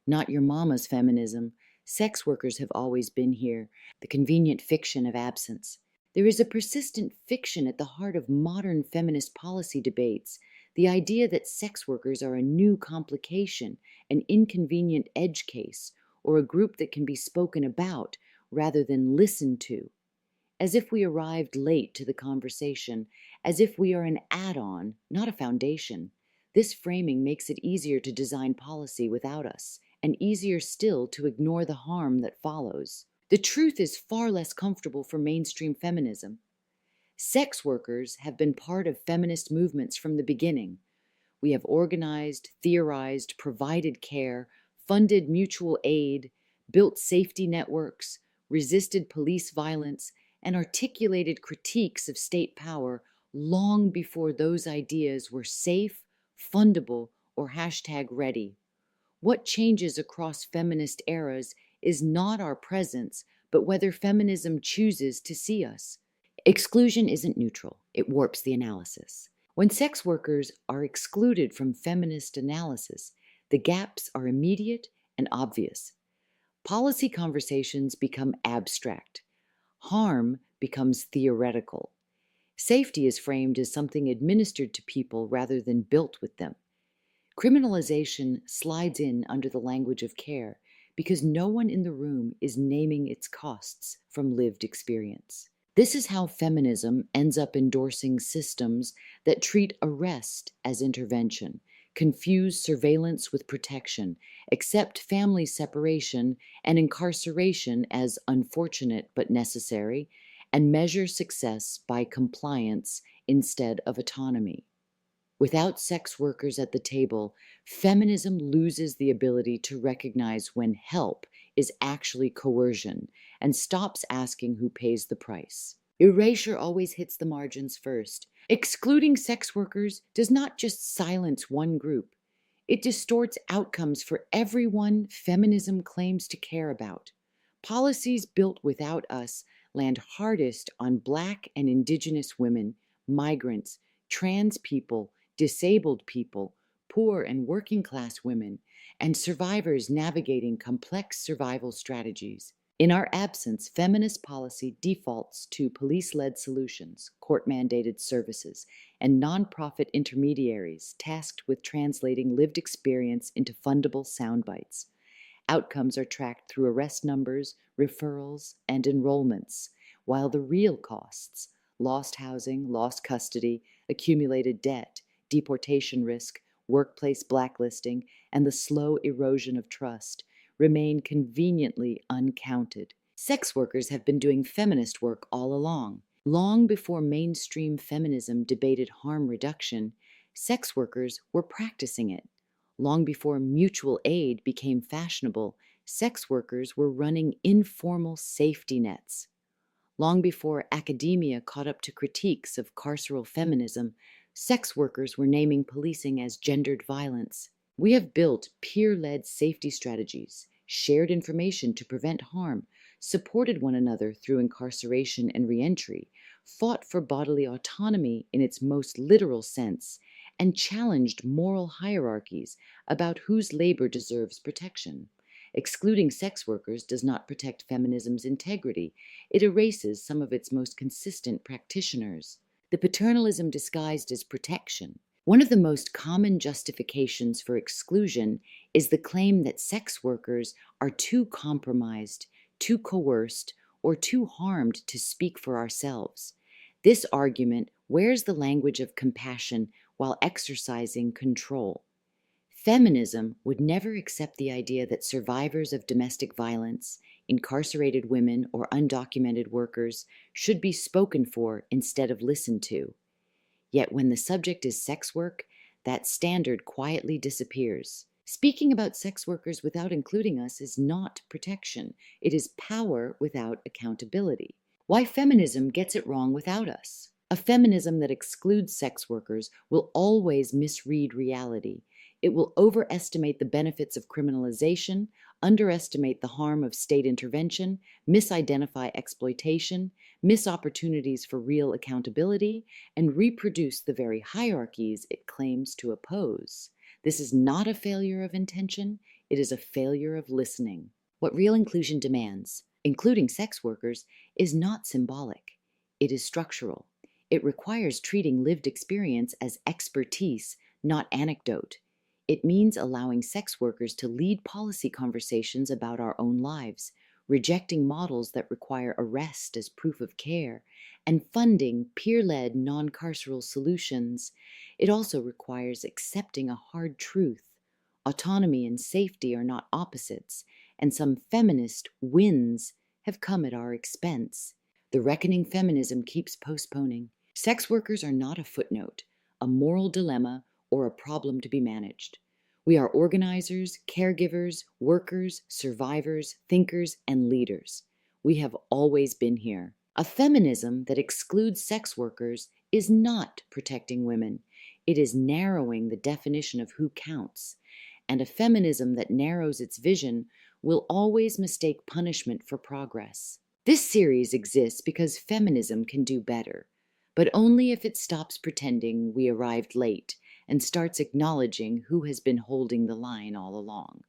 Not your mama's feminism. Sex workers have always been here, the convenient fiction of absence. There is a persistent fiction at the heart of modern feminist policy debates, the idea that sex workers are a new complication, an inconvenient edge case, or a group that can be spoken about rather than listened to. As if we arrived late to the conversation, as if we are an add-on, not a foundation. This framing makes it easier to design policy without us, and easier still to ignore the harm that follows. The truth is far less comfortable for mainstream feminism. Sex workers have been part of feminist movements from the beginning. We have organized, theorized, provided care, funded mutual aid, built safety networks, resisted police violence, and articulated critiques of state power long before those ideas were safe, fundable, or hashtag ready. What changes across feminist eras is not our presence, but whether feminism chooses to see us. Exclusion isn't neutral, it warps the analysis. When sex workers are excluded from feminist analysis, the gaps are immediate and obvious. Policy conversations become abstract. Harm becomes theoretical. Safety is framed as something administered to people rather than built with them. Criminalization slides in under the language of care because no one in the room is naming its costs from lived experience. This is how feminism ends up endorsing systems that treat arrest as intervention, confuse surveillance with protection, accept family separation and incarceration as unfortunate but necessary, and measure success by compliance instead of autonomy. Without sex workers at the table, feminism loses the ability to recognize when help is actually coercion and stops asking who pays the price. Erasure always hits the margins first. Excluding sex workers does not just silence one group, it distorts outcomes for everyone feminism claims to care about. Policies built without us land hardest on Black and Indigenous women, migrants, trans people, disabled people, poor and working class women, and survivors navigating complex survival strategies. In our absence, feminist policy defaults to police-led solutions, court-mandated services, and nonprofit intermediaries tasked with translating lived experience into fundable sound bites. Outcomes are tracked through arrest numbers, referrals, and enrollments, while the real costs, lost housing, lost custody, accumulated debt, deportation risk, workplace blacklisting, and the slow erosion of trust remain conveniently uncounted. Sex workers have been doing feminist work all along. Long before mainstream feminism debated harm reduction, sex workers were practicing it. Long before mutual aid became fashionable, sex workers were running informal safety nets. Long before academia caught up to critiques of carceral feminism, sex workers were naming policing as gendered violence. We have built peer-led safety strategies, shared information to prevent harm, supported one another through incarceration and reentry, fought for bodily autonomy in its most literal sense, and challenged moral hierarchies about whose labor deserves protection. Excluding sex workers does not protect feminism's integrity. It erases some of its most consistent practitioners. The paternalism disguised as protection. One of the most common justifications for exclusion is the claim that sex workers are too compromised, too coerced, or too harmed to speak for ourselves. This argument wears the language of compassion while exercising control. Feminism would never accept the idea that survivors of domestic violence, incarcerated women, or undocumented workers should be spoken for instead of listened to. Yet when the subject is sex work, that standard quietly disappears. Speaking about sex workers without including us is not protection. It is power without accountability. Why feminism gets it wrong without us. A feminism that excludes sex workers will always misread reality. It will overestimate the benefits of criminalization, underestimate the harm of state intervention, misidentify exploitation, miss opportunities for real accountability, and reproduce the very hierarchies it claims to oppose. This is not a failure of intention, It is a failure of listening. What real inclusion demands, including sex workers, is not symbolic. It is structural. It requires treating lived experience as expertise, not anecdote. It means allowing sex workers to lead policy conversations about our own lives, rejecting models that require arrest as proof of care, and funding peer-led non-carceral solutions. It also requires accepting a hard truth. Autonomy and safety are not opposites, and some feminist wins have come at our expense. The reckoning feminism keeps postponing. Sex workers are not a footnote, a moral dilemma, or a problem to be managed. We are organizers, caregivers, workers, survivors, thinkers, and leaders. We have always been here. A feminism that excludes sex workers is not protecting women. It is narrowing the definition of who counts. And a feminism that narrows its vision will always mistake punishment for progress. This series exists because feminism can do better, but only if it stops pretending we arrived late and starts acknowledging who has been holding the line all along.